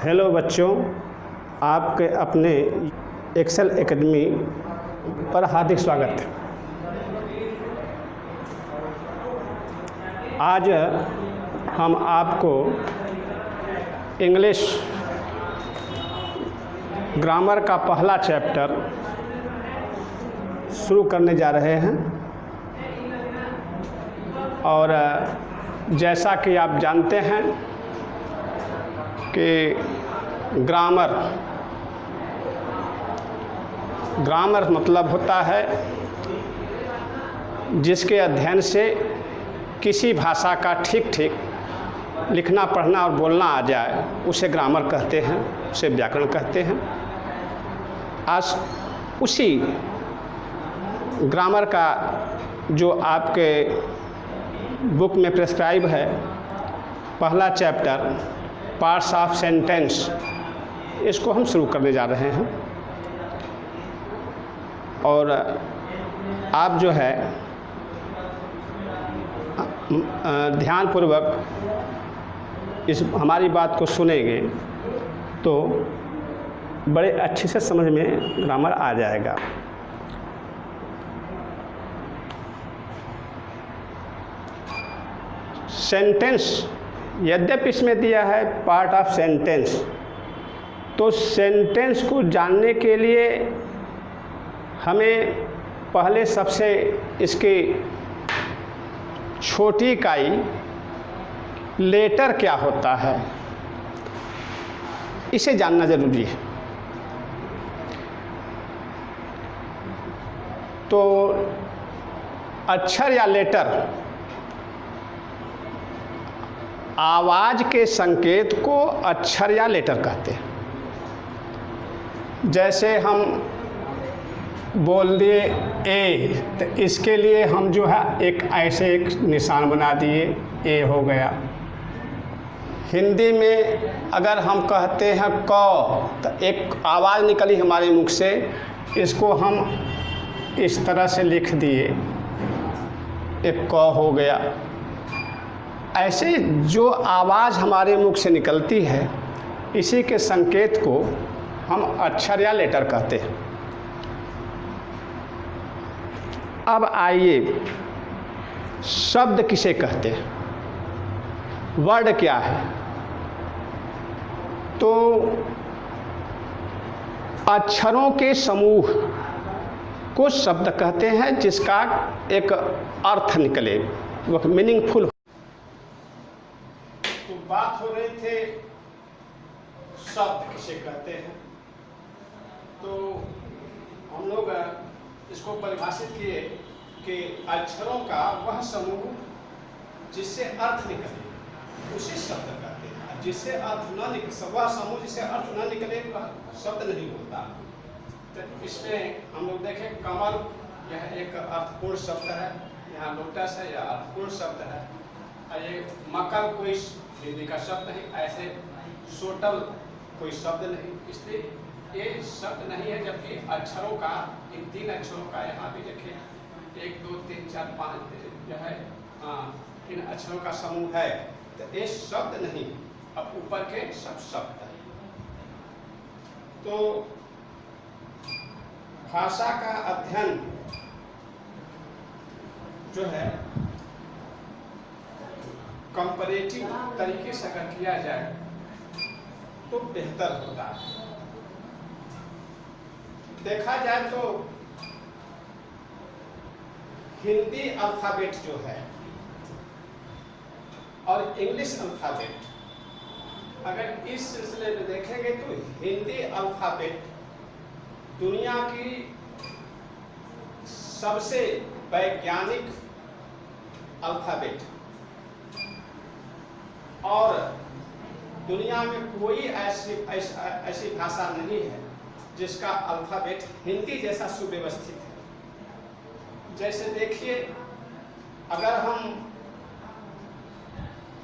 Hello बच्चों, आपके अपने एक्सेल एकेडमी पर हार्दिक स्वागत है। आज हम आपको इंग्लिश ग्रामर का पहला चैप्टर शुरू करने जा रहे हैं और जैसा कि आप जानते हैं कि ग्रामर मतलब होता है जिसके अध्ययन से किसी भाषा का ठीक ठीक लिखना पढ़ना और बोलना आ जाए, उसे ग्रामर कहते हैं, उसे व्याकरण कहते हैं। आज उसी ग्रामर का जो आपके बुक में प्रेस्क्राइब है, पहला चैप्टर पार्ट्स ऑफ सेंटेंस, इसको हम शुरू करने जा रहे हैं। और आप जो है ध्यानपूर्वक इस हमारी बात को सुनेंगे तो बड़े अच्छे से समझ में ग्रामर आ जाएगा। सेंटेंस, यद्यपि इसमें दिया है पार्ट ऑफ सेंटेंस, तो सेंटेंस को जानने के लिए हमें पहले सबसे इसकी छोटी इकाई लेटर क्या होता है, इसे जानना जरूरी है। तो अक्षर या लेटर आवाज़ के संकेत को अक्षर या लेटर कहते हैं। जैसे हम बोल दिए ए, तो इसके लिए हम जो है एक ऐसे एक निशान बना दिए, ए हो गया। हिंदी में अगर हम कहते हैं क, तो एक आवाज़ निकली हमारे मुख से, इसको हम इस तरह से लिख दिए, एक क हो गया। ऐसे जो आवाज़ हमारे मुख से निकलती है, इसी के संकेत को हम अक्षर या लेटर कहते हैं। अब आइए, शब्द किसे कहते हैं, वर्ड क्या है? तो अक्षरों के समूह को शब्द कहते हैं, जिसका एक अर्थ निकले, वो मीनिंगफुल। तो बात हो रही थे शब्द किसे कहते हैं, तो हम लोग इसको परिभाषित किए कि अक्षरों का वह समूह जिससे अर्थ निकले, उसे शब्द कहते हैं। जिससे अर्थ न निकले, वह समूह जिससे अर्थ न निकले, वह शब्द नहीं होता। तो इसमें हम लोग देखें, कमल, यह एक अर्थपूर्ण शब्द है, यहाँ लोटस है, यह अर्थपूर्ण शब्द है। और ये मकर कोई हिंदी का शब्द नहीं, ऐसे सोटल कोई शब्द नहीं, इसलिए ये शब्द नहीं है। जबकि अक्षरों का, इन तीन अक्षरों का यहाँ भी देखें, 1 2 3 4 5 जो है, इन अक्षरों का समूह है, तो ये शब्द नहीं। अब ऊपर के सब शब्द है। तो भाषा का अध्ययन जो है कंपैरेटिव तरीके से अगर किया जाए तो बेहतर होता है। देखा जाए तो हिंदी अल्फाबेट जो है और इंग्लिश अल्फाबेट, अगर इस सिलसिले में देखेंगे तो हिंदी अल्फाबेट दुनिया की सबसे वैज्ञानिक अल्फाबेट, और दुनिया में कोई ऐसी भाषा नहीं है जिसका अल्फाबेट हिंदी जैसा सुव्यवस्थित है। जैसे देखिए, अगर हम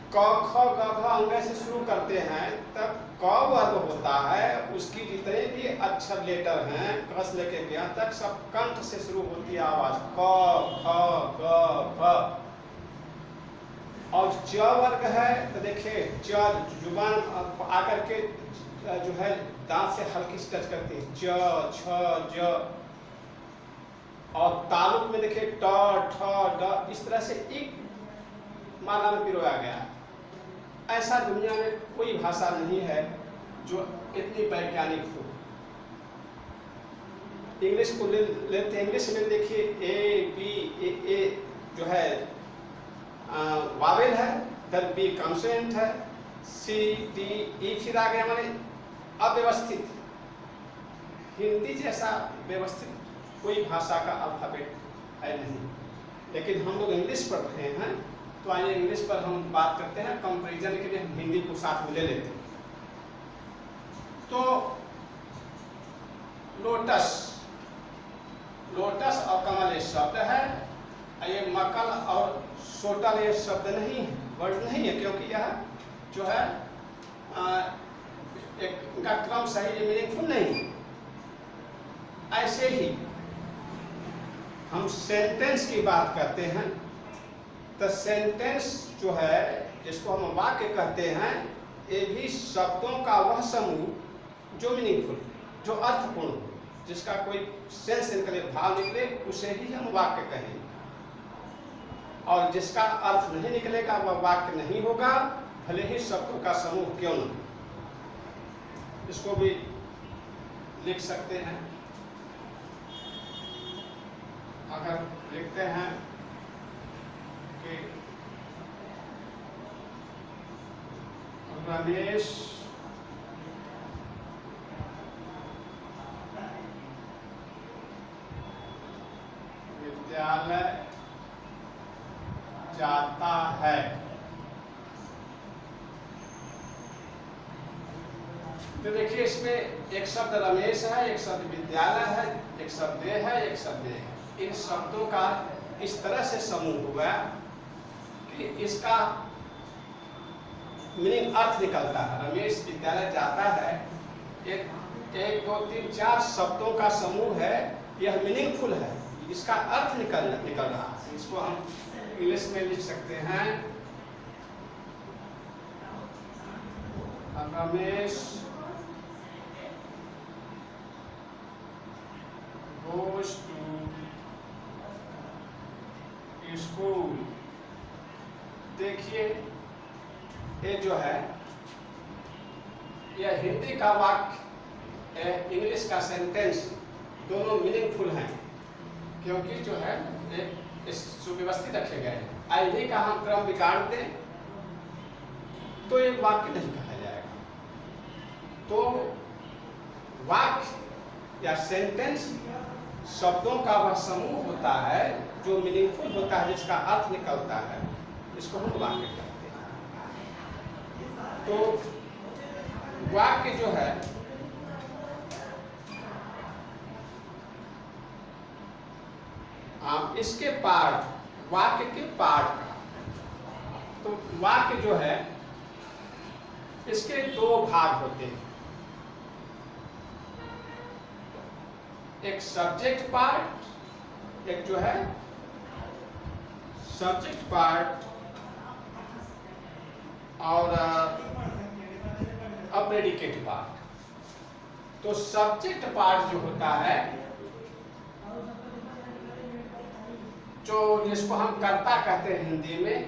क ख ग घ अंग से शुरू करते हैं, तब क वर्ग होता है, उसकी जितने भी अक्षर लेटर हैं, क से लेके ग तक, सब कंठ से शुरू होती है आवाज, क ख ग घ। और च वर्ग है तो देखिए च जुबान आकर के जो है दांत से हल्की से टच करती है, च छ ज। और तालुक में देखिए ट ठ ड, इस तरह से एक माला में पिरोया गया है। ऐसा दुनिया में कोई भाषा नहीं है जो इतनी वैज्ञानिक हो। इंग्लिश को लेते, इंग्लिश में देखिए ए बी ए जो है वावेल है, फिर बी कंसोनेंट है, सी डी ई फिर आ गया, माने अव्यवस्थित। हिंदी जैसा व्यवस्थित कोई भाषा का अल्फाबेट है नहीं। लेकिन हम लोग इंग्लिश पढ़ रहे हैं, तो आइए इंग्लिश पर हम बात करते हैं। कंपैरिजन के लिए हम हिंदी को साथ में ले लेते हैं। तो लोटस, लोटस और कमल ये शब्द है, ये मकल और सोटल ये शब्द नहीं है, वर्ड नहीं है, क्योंकि यह जो है एक इनका क्रम सही मीनिंगफुल नहीं है। ऐसे ही हम सेंटेंस की बात करते हैं, तो सेंटेंस जो है जिसको हम वाक्य कहते हैं, ये भी शब्दों का वह समूह जो मीनिंगफुल, जो अर्थपूर्ण हो, जिसका कोई सेंस निकले, भाव निकले, उसे ही हम वाक्य कहेंगे। और जिसका अर्थ नहीं निकलेगा वह वाक्य नहीं होगा, भले ही शब्दों का समूह क्यों न। इसको भी लिख सकते हैं। अगर लिखते हैं कि रमेश विद्यालय जाता है, तो देखिए इसमें एक शब्द रमेश है, एक शब्द विद्यालय है, एक शब्द दे है, एक शब्द दे है। इन शब्दों का इस तरह से समूह हुआ कि इसका मीनिंग अर्थ निकलता है। रमेश विद्यालय जाता है, एक दो तीन चार शब्दों का समूह है, यह मीनिंगफुल है, इसका अर्थ निकल रहा है। इसको हम इंग्लिश में लिख सकते हैं, रमेश goes to school। देखिए ये जो है यह हिंदी का वाक्य, इंग्लिश का सेंटेंस, दोनों मीनिंगफुल हैं, क्योंकि जो है इस सुव्यवस्थित रखे गए हैं। आईडी का हम क्रम बिगाड़ दें तो एक वाक्य नहीं कहा जाएगा। तो वाक्य या सेंटेंस शब्दों का वह समूह होता है जो मीनिंगफुल होता है, जिसका अर्थ निकलता है, इसको हम वाक्य कहते हैं। तो वाक्य जो है आप इसके पार्ट, वाक्य के पार्ट का, तो वाक्य जो है इसके दो भाग होते हैं, एक सब्जेक्ट पार्ट, एक जो है सब्जेक्ट पार्ट और प्रेडिकेट पार्ट। तो सब्जेक्ट पार्ट जो होता है, जो जिसको हम कर्ता कहते हैं हिंदी में,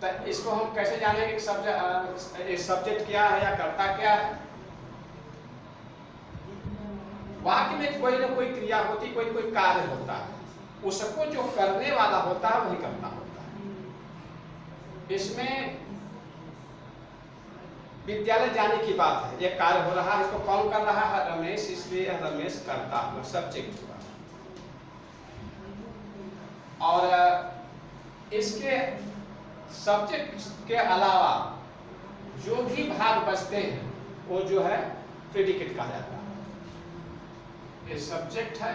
तो इसको हम कैसे जानेंगे कि सब्जेक्ट क्या है या कर्ता क्या है। वाक्य में कोई ना कोई क्रिया होती, कोई कोई कार्य होता है, उसको जो करने वाला होता है वही कर्ता होता है। इसमें विद्यालय जाने की बात है, ये कार्य हो रहा है, इसको कौन कर रहा है? रमेश, इसलिए रमेश करता हुआ सब्जेक्ट हुआ। और इसके सब्जेक्ट के अलावा जो भी भाग बचते हैं वो जो है प्रेडिकेट कहा जाता है। ये सब्जेक्ट है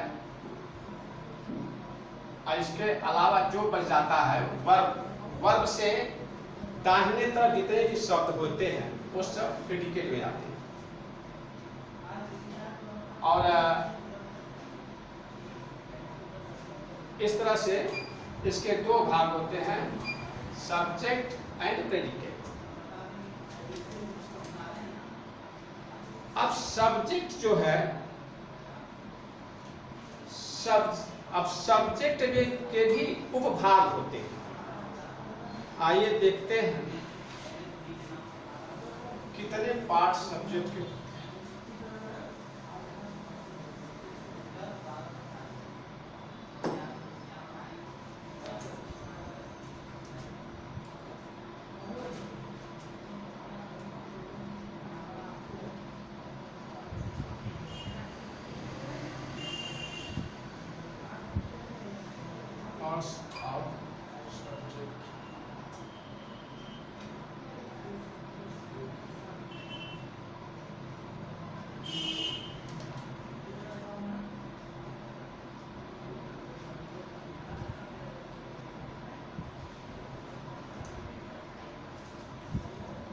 और इसके अलावा जो बच जाता है वर्ब, वर्ब से दाहिने तरफ जितने भी शब्द होते हैं वो सब प्रेडिकेट हो जाते हैं। और इस तरह से इसके दो भाग होते हैं, सब्जेक्ट एंड प्रेडिकेट। अब सब्जेक्ट जो है, अब सब्जेक्ट के भी उपभाग होते हैं। आइए देखते हैं कितने पार्ट सब्जेक्ट के होते हैं।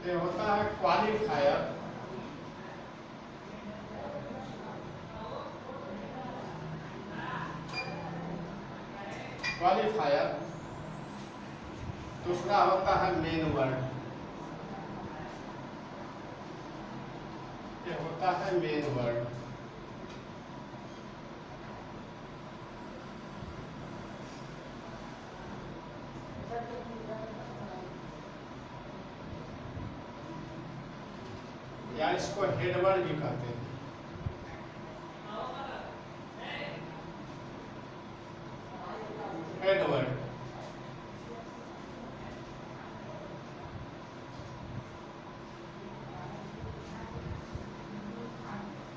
ये होता है क्वालिफायर, दूसरा होता है मेन वर्ड, ये होता है मेन वर्ड। या इसको हेडवर्ड भी कहते हैं। हेडवर्ड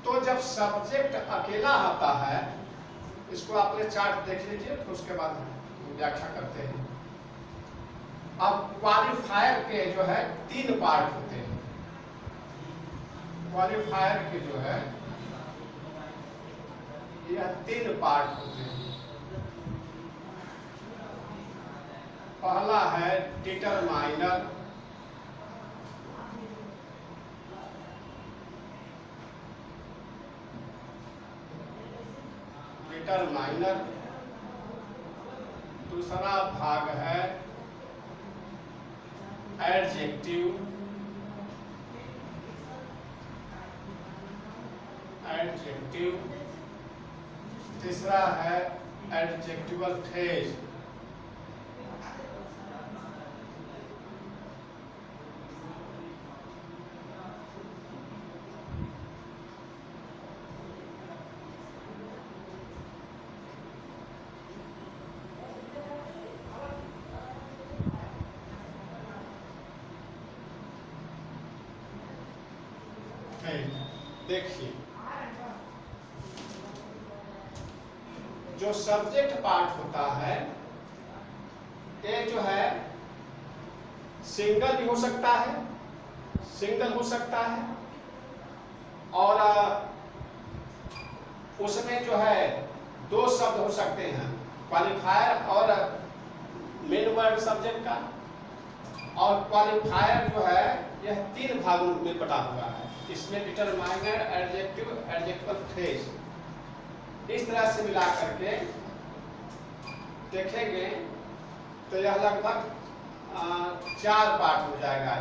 तो जब सब्जेक्ट अकेला आता है, इसको आपने चार्ट देख लीजिए, तो उसके बाद व्याख्या करते हैं। अब क्वालिफायर के जो है 3 पार्ट होते हैं। क्वालिफायर के जो है यह 3 पार्ट होते हैं। पहला है डिटरमाइनर, दूसरा भाग है एडजेक्टिव, तीसरा है एडजेक्टिवल फ्रेज। देखिए, जो सब्जेक्ट पार्ट होता है, ये जो है सिंगल भी हो सकता है, और उसमें जो है 2 शब्द हो सकते हैं, क्वालिफायर और मेन वर्ड सब्जेक्ट का। और क्वालिफायर जो है यह 3 भागों में बटा हुआ है। इसमें डिटरमाइनर, एडजेक्टिव, एडजेक्टिवल फ्रेज, इस तरह से मिला करके देखेंगे तो यह लगभग 4 पार्ट हो जाएगा।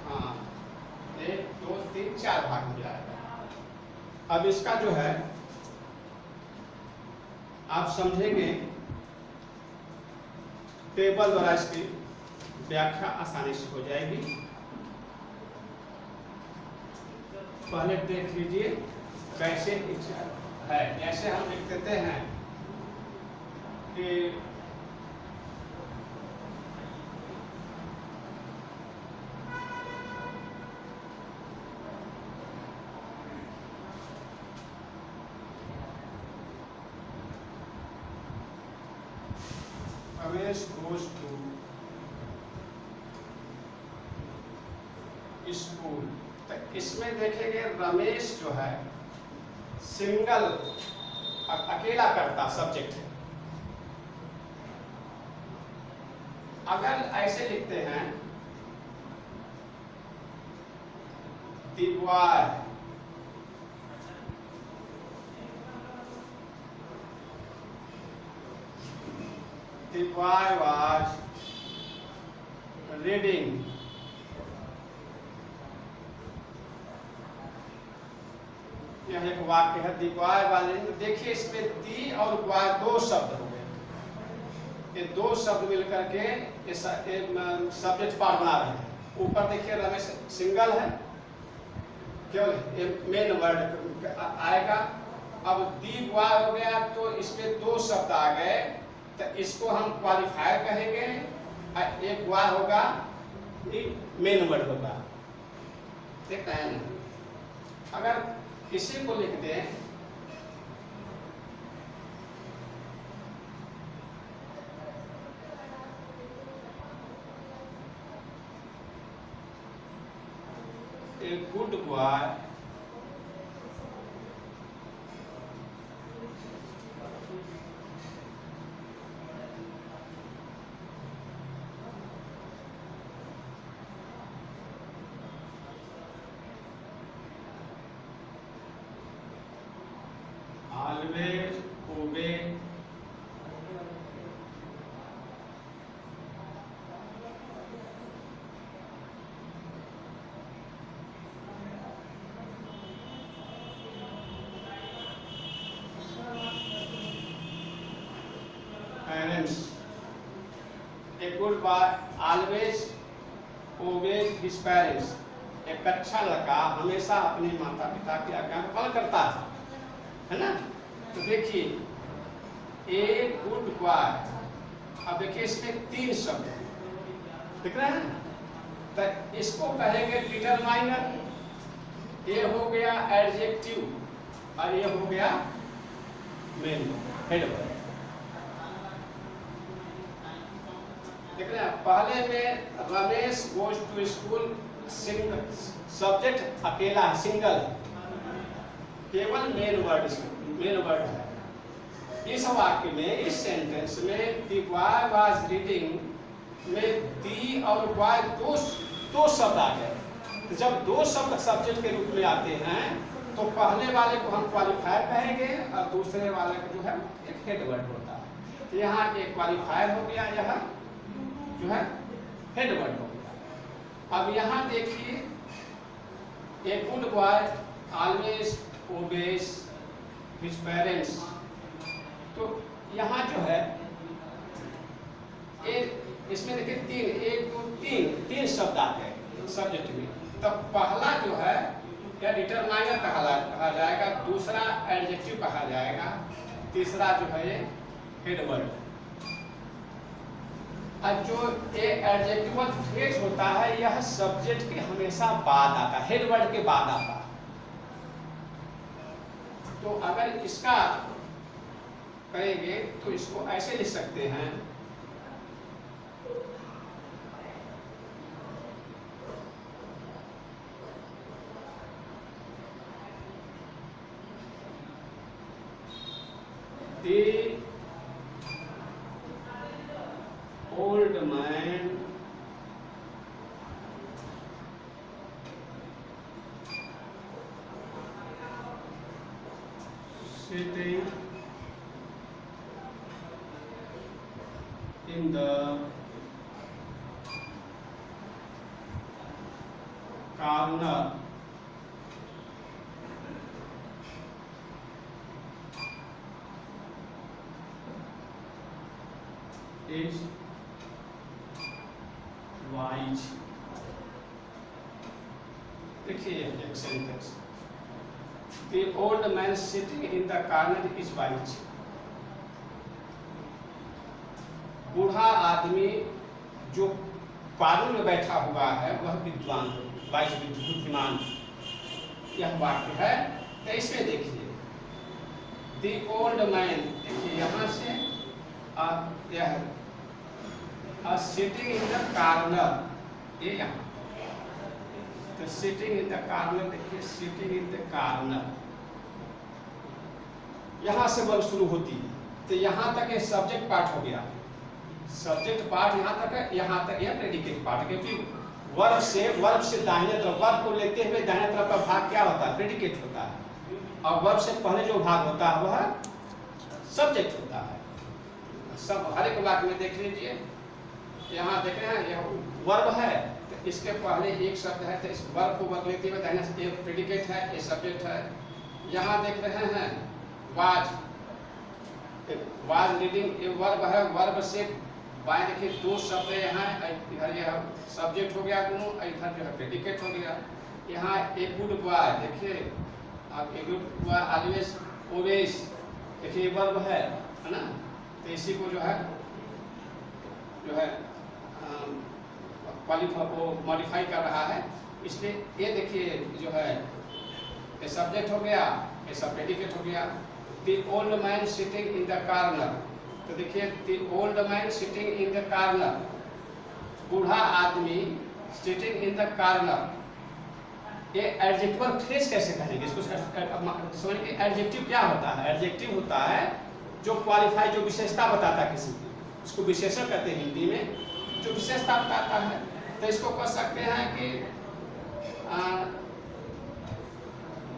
हाँ, 1 2 3 4 भाग हो जाएगा। अब इसका जो है आप समझेंगे, टेबल द्वारा इसकी व्याख्या आसानी से हो जाएगी। पहले देख लीजिए कैसे है। जैसे हम लिख देते हैं कि रमेश गोज टू स्कूल। तो इसमें देखेंगे रमेश जो है सिंगल, अकेला करता सब्जेक्ट है। अगर ऐसे लिखते हैं दीवार, The boy was reading. यह एक वाक्य है, दी बॉय वाले। देखिए इसमें दी और बॉय दो शब्द हो गए, ये दो शब्द मिलकर के सब्जेक्ट पार्ट बना रहे हैं। ऊपर देखिए रमेश सिंगल है, केवल मेन वर्ड आएगा। अब दी बॉय हो गया तो इसमें दो शब्द आ गए, तो इसको हम क्वालिफायर कहेंगे, और एक बॉय होगा मेन वर्ड होगा। देख रहे हैं ना? अगर इसी को लिख दें a good boy always obey parents. A good boy always obeys his parents. एक अच्छा लड़का हमेशा अपने माता पिता की आज्ञा का पालन करता है ना? तो देखिए ए गुड बॉय, अब देखिए इसमें तीन शब्द दिख रहे हैं, तो इसको कहेंगे डिटरमाइनर, ये हो गया एडजेक्टिव और ये हो गया मेन हेड वर्ड। देख रहे हैं, पहले में Ramesh goes to school, subject अकेला है, सिंगल, केवल मेन वर्ड है। इस वाक्य में, इस सेंटेंस में दी बॉय वाज रीडिंग में दी और बॉय दो शब्द आ गए। तो जब दो शब्द सब्जेक्ट के रूप में आते हैं तो पहले वाले को हम क्वालिफायर कहेंगे और दूसरे वाले को जो है एक हेड वर्ड होता है। तो यहाँ एक क्वालिफायर हो गया, यह जो है हेड वर्ड हो गया। अब यहाँ देखिए a good boy always obeys his parents, तो यहाँ जो है इसमें देखिए तीन शब्द आ गए सब्जेक्ट में। तो पहला जो है या डिटरमाइनर कहा जाएगा, दूसरा एडजेक्टिव कहा जाएगा, तीसरा जो है ये हेड वर्ड। और जो एडजेक्टिवल फ्रेज होता है यह सब्जेक्ट के हमेशा बाद आता है, हेड वर्ड के बाद आता है। तो अगर इसका करेंगे तो इसको ऐसे लिख सकते हैं, The old man sitting in the corner is wise। देखिए एक sentence, The old man sitting in the corner is wise। बूढ़ा आदमी जो कॉर्नर में बैठा हुआ है वह विद्वान, वाइज बुद्धिमान, यह वाक्य है। तो इसमें देखिए The old man, देखिए यहाँ से यह सिटिंग इन द कॉर्नर, ये यहाँ तो सिटिंग इन द कॉर्नर, देखिए सिटिंग इन द कॉर्नर, यहाँ से वर्ब शुरू होती है। तो यहाँ तक ये सब्जेक्ट पार्ट हो गया, सब्जेक्ट पार्ट यहाँ तक है, यहाँ तक यह प्रेडिकेट पार्ट, क्योंकि वर्ब से दाहिने तरफ, वर्ब को लेते हुए दाहिने तरफ का भाग क्या होता है? प्रेडिकेट होता है, और वर्ब से पहले जो भाग होता है वह सब्जेक्ट होता है। सब हर एक वाक्य में देख लीजिए, यहाँ देख रहे हैं यह वर्ब है, तो इसके पहले एक शब्द है, तो इस वर्ब को वर्ब लेते हुए दाहिने से एक प्रेडिकेट है, ये सब्जेक्ट है। यहाँ देख रहे हैं वाज रीडिंग, ये वर्ब है, वर्ब से बाएं देखिए दो शब्द यहाँ, इधर यह सब्जेक्ट हो गया दोनों, इधर जो है प्रेडिकेट हो गया। यहाँ ए गुड बॉय देखिए, अब ए गुड बॉय ऑलवेज ओवेज, देखिए वर्ब है ना, तो इसी को जो है मॉडिफाई कर रहा है, इसलिए ये देखिए जो है ये सब्जेक्ट हो गया, ये सब प्रेडिकेट हो गया। The old man sitting in the corner, तो देखिए the old man sitting in the corner, बूढ़ा आदमी sitting in the corner, ये एडजेक्टिव फ्रेज कैसे कहेंगे इसको समझिए। एडजेक्टिव क्या होता है? एडजेक्टिव होता है जो क्वालिफाई, जो विशेषता बताता है किसी की, उसको विशेषण कहते हैं हिंदी में, जो विशेषता बताता है। तो इसको कह सकते हैं कि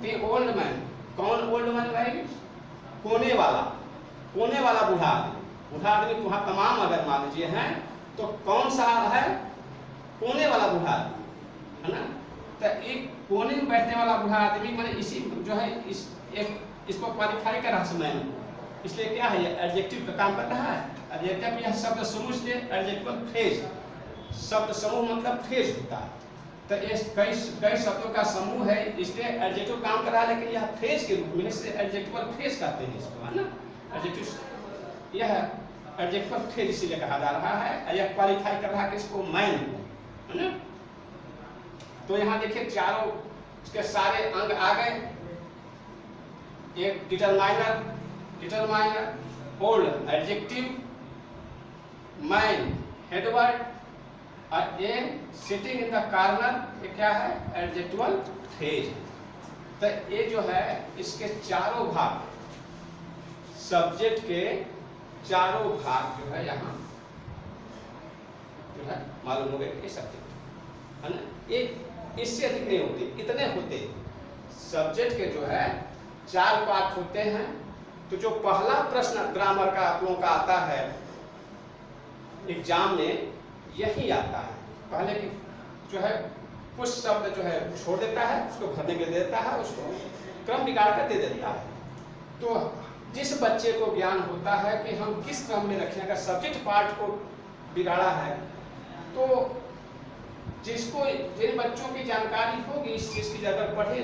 the old man, कौन ओल्ड मैन भाई? कोने वाला बूढ़ा आदमी। बूढ़ा आदमी तो वहाँ तमाम अगर मान लीजिए हैं, तो कौन सा है? कोने वाला बूढ़ा आदमी, है ना। तो एक कोने में बैठने वाला बूढ़ा आदमी मैंने इसी जो है इसको क्वालिफाई कर रहा समय, इसलिए क्या है ये एडजेक्टिव का काम कर रहा है। एडजेक्टिव यह शब्द समूह से एडजेक्टिव फ्रेज, शब्द समूह मतलब फ्रेज होता है, तो ये कई शब्दों का समूह है, इसलिए एडजेक्टिव काम कर रहा है, लेकिन यह फ्रेज के रूप में, इसलिए एडजेक्टिव फ्रेज कहते हैं इसको, है ना। एडजेक्टिव यह एडजेक्टिव फ्रेज इसीलिए कहा जा रहा है, यह क्वालिफाई कर रहा है किसको? मैन को, है ना। तो यहाँ देखिए चारों इसके सारे अंग आ गए, एक determiner, old adjective, man headword, और ये सिटिंग इन द कॉर्नर, ये क्या है? Adjectival phrase. तो ये जो है इसके चारों भाग, सब्जेक्ट के चारों भाग जो है यहाँ जो है मालूम हो गए, ये सब्जेक्ट है ना। ये इससे अधिक नहीं होते, इतने होते। सब्जेक्ट के जो है 4 पार्ट होते हैं। तो जो पहला प्रश्न ग्रामर का आप लोगों का आता है एग्जाम में, यही आता है। पहले की जो है कुछ शब्द जो है छोड़ देता है, उसको भरने के लिए देता है, उसको क्रम बिगाड़ कर दे देता है। तो जिस बच्चे को ज्ञान होता है कि हम किस क्रम में रखें, अगर सब्जेक्ट पार्ट को बिगाड़ा है, तो जिन बच्चों की जानकारी होगी इस चीज़ की, अगर पढ़े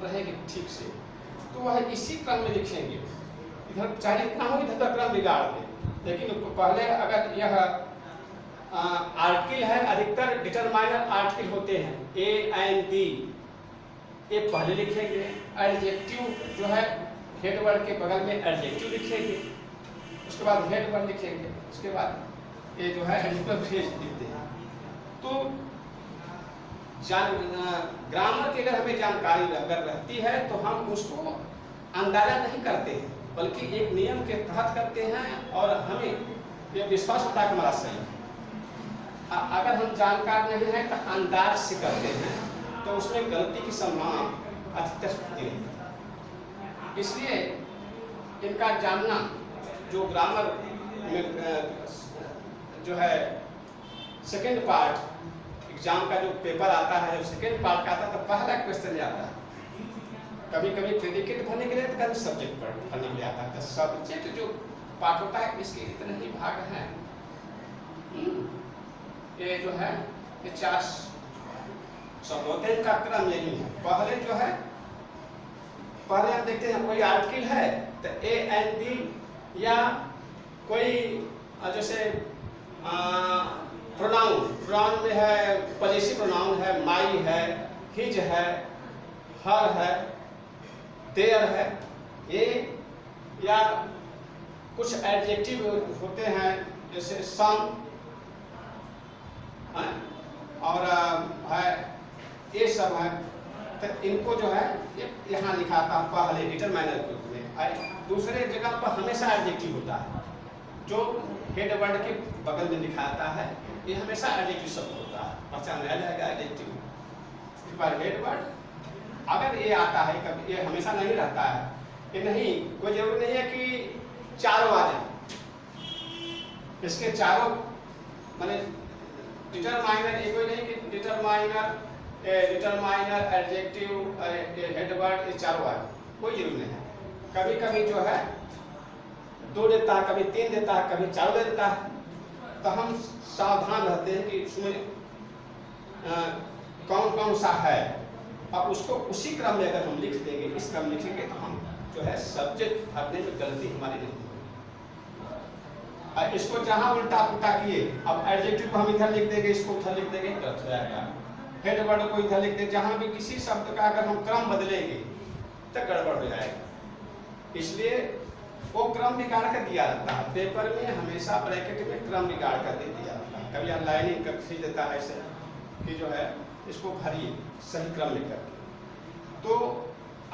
रहेगी ठीक से, तो वह इसी क्रम में लिखेंगे। इधर चाहे इतना हो इधर का क्रम बिगाड़ दे, लेकिन पहले अगर यह आर्टिकल है, अधिकतर डिटरमाइनर आर्टिकल होते हैं, ए एंड बी, ये पहले लिखेंगे। एडजेक्टिव जो है हेड वर्ड के बगल में एडजेक्टिव लिखेंगे, उसके बाद हेड वर्ड लिखेंगे, उसके बाद ये जो है एडजेक्टिव फ्रेज लिखते हैं। तो ग्रामर की अगर हमें जानकारी अगर रहती है तो हम उसको अंदाजा नहीं करते हैं, बल्कि एक नियम के तहत करते हैं, और हमें ये विश्वास होता है कि हमारा सही है। अगर हम जानकार नहीं है तो अंदाज से करते हैं, तो उसमें गलती की संभावना अधिकतर होती है। इसलिए इनका जानना, जो ग्रामर में जो है सेकेंड पार्ट एग्जाम का जो पेपर आता है, जब सेकेंड पार्ट का आता है तो पहला क्वेश्चन आता है, कभी कभी प्रेडिकेट भरने के लिए, तो कभी सब्जेक्ट भरने के लिए आता है। तो सब्जेक्ट जो पार्ट होता है इसके इतने ही भाग हैं। ये जो है ये 4 शब्दों का क्रम यही है। पहले जो है, पहले हम देखते हैं कोई आर्टिकल है तो ए एंड बी, या कोई जैसे प्रोनाउन में है, पॉजेसिव प्रोनाउन है, माई है, हिज है, हर है, देयर है, ये, या कुछ एडजेक्टिव होते हैं जैसे सम और है, ये सब है। तो इनको जो है यहाँ लिखा था पहले डिटरमाइनर के रूप में। दूसरे जगह पर हमेशा एडजेक्टिव होता है, जो हेड वर्ड के बगल में लिखाता है, ये हमेशा एडजेक्टिव शब्द होता है, पहचान लिया जाएगा एडजेक्टिव। इस बार हेड वर्ड अगर ये आता है, कभी ये हमेशा नहीं रहता है, ये नहीं, कोई जरूरी नहीं है कि चारों आ जाए, इसके चारों माने डिटरमाइनर एक ही नहीं कि डिटरमाइनर एडजेक्टिव हेडवर्ड ये चारों आए, कोई जरूरी नहीं है। कभी कभी जो है 2 देता है, कभी 3 देता है, कभी 4 दे देता है, तो हम सावधान रहते हैं कि उसमें कौन कौन सा है, अब उसको उसी क्रम में अगर हम लिख देंगे, इस क्रम में लिखेंगे तो हम जो है सब्जेक्ट भरने में गलती हमारी नहीं होगी। इसको जहां उल्टा पुल्टा किए, अब एडजेक्टिव को हम इधर लिख देंगे, इसको उधर लिख देंगे, गलत हो जाएगा। हेड वर्ड को इधर लिख देंगे, जहां भी किसी शब्द का अगर हम क्रम बदलेंगे तो गड़बड़ हो जाएगा। इसलिए वो क्रम बिगाड़ कर दिया जाता है पेपर में, हमेशा ब्रैकेट में क्रम बिगाड़ कर दे दिया जाता है। कभी यहाँ लाइनिंग कर खींच देता है ऐसे कि जो है इसको भरिए सही क्रम में करके। तो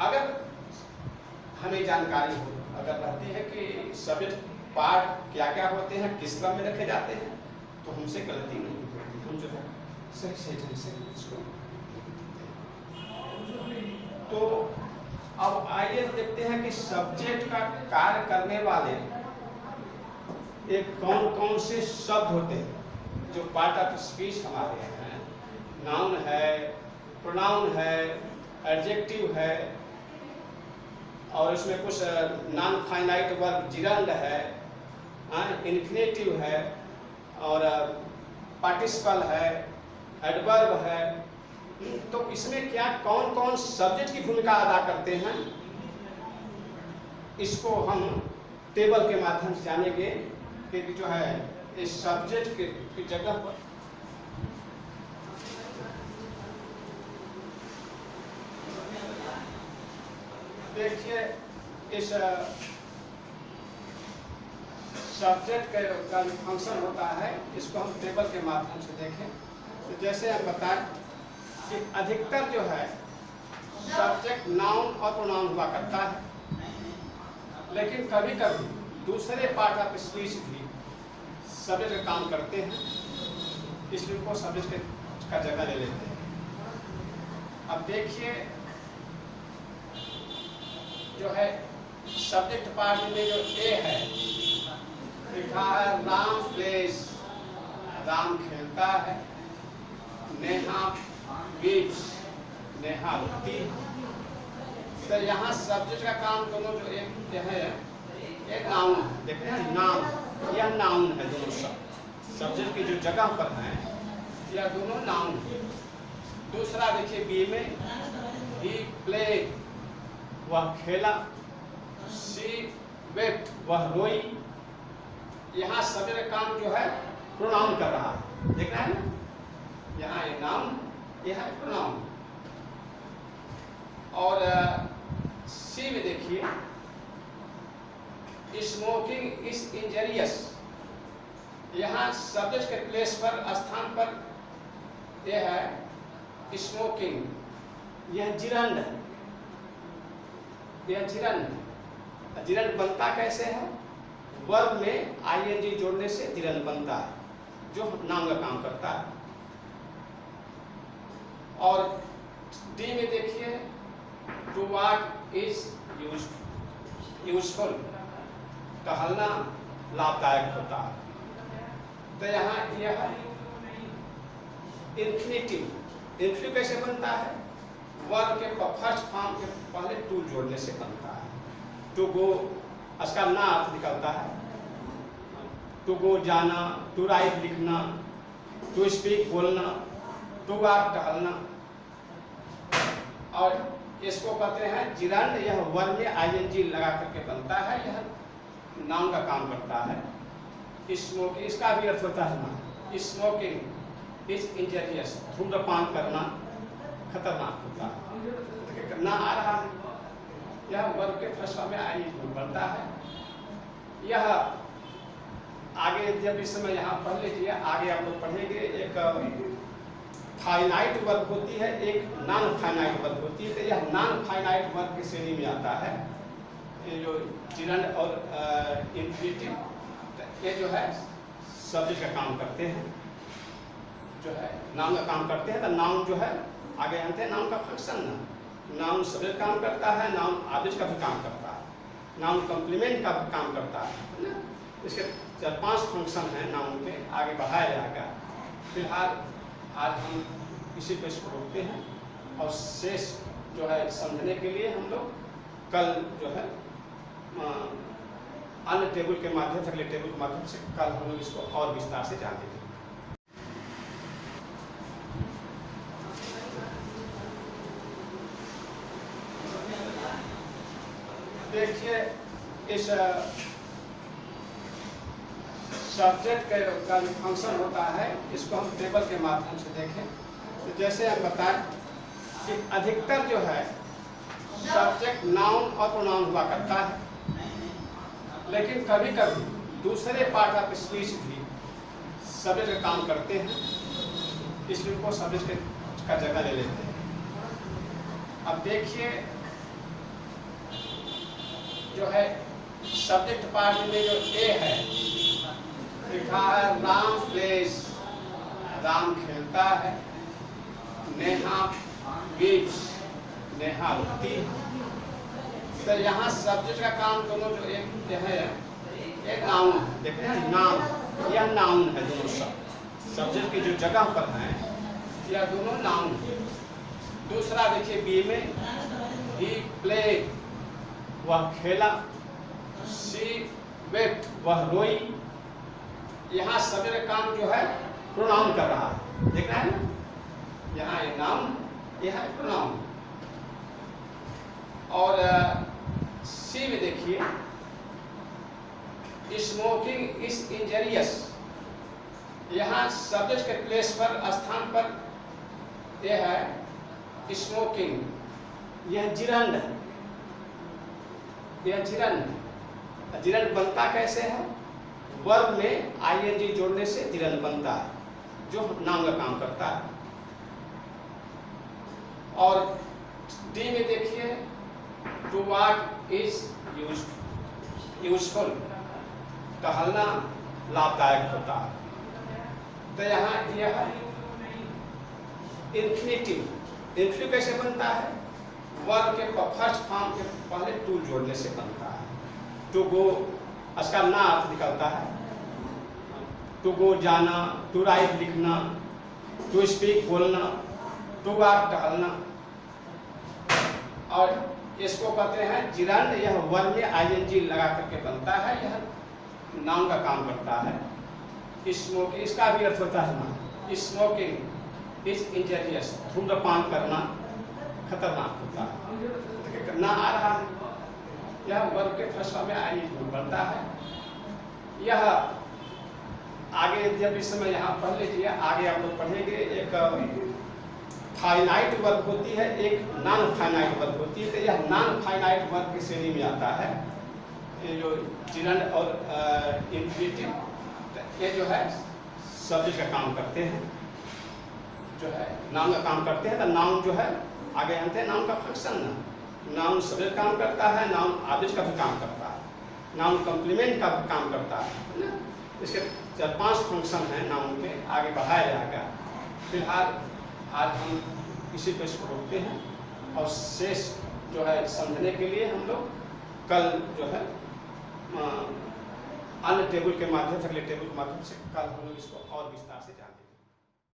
अगर हमें जानकारी हो, अगर रहती है कि सब्जेक्ट पार्ट क्या क्या होते हैं, किस क्रम में रखे जाते हैं, तो हमसे गलती नहीं होती, हम जो है सही ढंग से इसको। तो अब आइए देखते हैं कि सब्जेक्ट का कार्य करने वाले एक कौन कौन से शब्द होते हैं जो पार्ट ऑफ स्पीच हमारे हैं। नाउन है, प्रोनाउन है, एडजेक्टिव है, और इसमें कुछ नॉन फाइनाइट वर्ब जिरंड है, इन्फिनेटिव है, और पार्टिसिपल है, एडवर्ब है। तो इसमें क्या कौन कौन सब्जेक्ट की भूमिका अदा करते हैं, इसको हम टेबल के माध्यम से जानेंगे कि जो है इस सब्जेक्ट की जगह पर देखिए इस सब्जेक्ट का जो फंक्शन होता है, इसको हम टेबल के माध्यम से देखें। तो जैसे हम बताएं कि अधिकतर जो है सब्जेक्ट नाउन और प्रोनाउन हुआ करता है, लेकिन कभी कभी दूसरे पार्ट ऑफ स्पीच भी सब्जेक्ट का काम करते हैं, इसलिए उनको सब्जेक्ट का जगह ले लेते हैं। अब देखिए जो है सब्जेक्ट पार्ट में जो ए है लिखा है राम प्लेस, राम खेलता है, नेहा वीट्स, नेहा रुकती। तो यहाँ सब्जेक्ट का काम दोनों जो एक है एक नाउन है, देख रहे हैं नाम, यह नाउन है, दोनों सब्जेक्ट की जो जगह पर है यह दोनों नाउन है। दूसरा देखिए बी में, ही प्लेड, वह खेला, शी वेप्ट, वह रोई। यहाँ सब्जेक्ट का काम जो है प्रोनाउन कर रहा है, देख रहे हैं ना, यहाँ ये नाउन, यह है प्रोनाउन। और सी में देखिए स्मोकिंग इज इंजरियस, यहाँ सब्जेक्ट के प्लेस पर, स्थान पर यह है स्मोकिंग, यह जिरंड है, यह जिरंड। जिरंड बनता कैसे है, वर्ब में आईएनजी जोड़ने से जिरंड बनता है, जो नाम का काम करता है। और डी में देखिए टू वॉक इज यूजफुल, टहलना लाभदायक होता है। तो यहाँ यह इन्फिनेटिव, इन्फिनेटिव कैसे बनता है, वर्ब के फर्स्ट फॉर्म के पहले टू जोड़ने से बनता है। टू गो इसका ना अर्थ निकलता है, टू गो जाना, टू राइट लिखना, टू स्पीक बोलना, टू वॉक टहलना। और इसको कहते हैं जिरंड, यह वर्ब में आईएनजी लगा करके बनता है, यह नाउन का काम करता है। स्मोकिंग, इसका भी अर्थ होता है ना, स्मोकिंग इज इंजरियस, धूम्रपान करना खतरनाक होता है, ना आ रहा है, यह वर्ब के फर्स्ट फॉर्म में आईएनजी बनता है। यह आगे जब इस समय यहाँ पढ़ लीजिए, आगे आप लोग पढ़ेंगे, एक फाइनाइट वर्ब होती है, एक नॉन फाइनाइट वर्ब होती है। तो यह नॉन फाइनाइट वर्ब की श्रेणी में आता है, ये जो जिरंड और इन्फिनेटिव, ये जो है सब्जेक्ट का काम करते हैं, जो है नाउन का काम करते हैं। तो नाउन जो है आगे जानते हैं नाउन का फंक्शन, नाउन सब्जेक्ट काम करता है, नाउन ऑब्जेक्ट का भी काम करता है, नाउन कॉम्प्लीमेंट का भी काम करता है ना। इसके 4-5 फंक्शन हैं नाउन के, आगे बढ़ाया जाएगा। फिलहाल आज हम इसी पे इसको रोकते हैं और शेष जो है समझने के लिए हम लोग कल जो है अन्य टेबल के माध्यम से, अगले टेबल के माध्यम से कल हम लोग इसको और विस्तार से जानेंगे। देखिए, इस सब्जेक्ट का जो फंक्शन होता है इसको हम टेबल के माध्यम से देखें तो जैसे हम बताएं कि अधिकतर जो है सब्जेक्ट नाउन और प्रोनाउन हुआ करता है, लेकिन कभी कभी दूसरे पार्ट ऑफ स्पीच भी सब्जेक्ट का काम करते हैं, इसलिए उनको सब्जेक्ट का जगह ले लेते हैं। अब देखिए जो है सब्जेक्ट पार्ट में जो ए है लिखा है राम प्लेस, राम खेलता है। नेहा वीव्स, नेहा उठती है। तो यहाँ सब्जेक्ट का काम दोनों जो एक है एक नाउन है, देख रहे हैं नाम, यह नाउन है। दोनों सब्जेक्ट की जो जगह पर है यह दोनों नाउन है। दूसरा देखिए बी में, ही प्ले वह खेला, शी वेप्ट वह रोई। यहाँ सब्जेक्ट का काम जो है प्रोनाउन कर रहा है, देख रहे हैं ना, यहाँ ये नाउन, यह है प्रोनाउन। और सी में देखिए स्मोकिंग इज इंजरियस, यहाँ सब्जेक्ट के प्लेस पर, स्थान पर यह है स्मोकिंग, यह जिरंड है, यह जिरंड। जिरंड बनता कैसे है? वर्ब में आईएनजी जोड़ने से जिरंड बनता है, जो नाम का काम करता है। और डी में देखिए टू वॉक इज यूजफुल, टहलना लाभदायक होता है। तो यहाँ यह इन्फिनिटिव, इन्फिनिटिव कैसे बनता है? वर्ब के फर्स्ट फॉर्म के पहले टू जोड़ने से बनता है। टू गो, इसका ना अर्थ निकलता है टू गो जाना, टू राइट लिखना, टू स्पीक बोलना, टू वॉक टहलना। और इसको कहते हैं जिरंड, यह वर्ब में आईएनजी लगा करके बनता है, यह नाउन का काम करता है। स्मोकिंग, इसका भी अर्थ होता है ना, स्मोकिंग इज इंजरियस, धूम्रपान करना खतरनाक होता है। ना आ रहा है, यह वर्ब के फर्स्ट फॉर्म में आईएनजी बनता है। यह आगे जब इस समय यहाँ पढ़ लीजिए, आगे आप लोग पढ़ेंगे, एक फाइनाइट वर्ब होती है, एक नॉन फाइनाइट वर्ब होती है। तो यह नॉन फाइनाइट वर्ब की श्रेणी में आता है, ये जो जिरंड और इंफिनिटिव, ये जो है सब्जेक्ट का काम करते हैं, जो है नाउन का काम करते हैं। तो नाउन जो है आगे आते हैं, नाउन का फंक्शन ना, नाउन सब्जेक्ट काम करता है, नाउन ऑब्जेक्ट का भी काम करता है, नाउन कॉम्प्लीमेंट का भी काम करता है। इसके 4-5 फंक्शन हैं नाउन के, आगे बढ़ाया जाएगा। फिलहाल आज हम इसी पे इसको रोकते हैं और शेष जो है समझने के लिए हम लोग कल जो है अन्य टेबल के माध्यम से, अगले टेबल के माध्यम से कल हम लोग इसको और विस्तार से जानेंगे।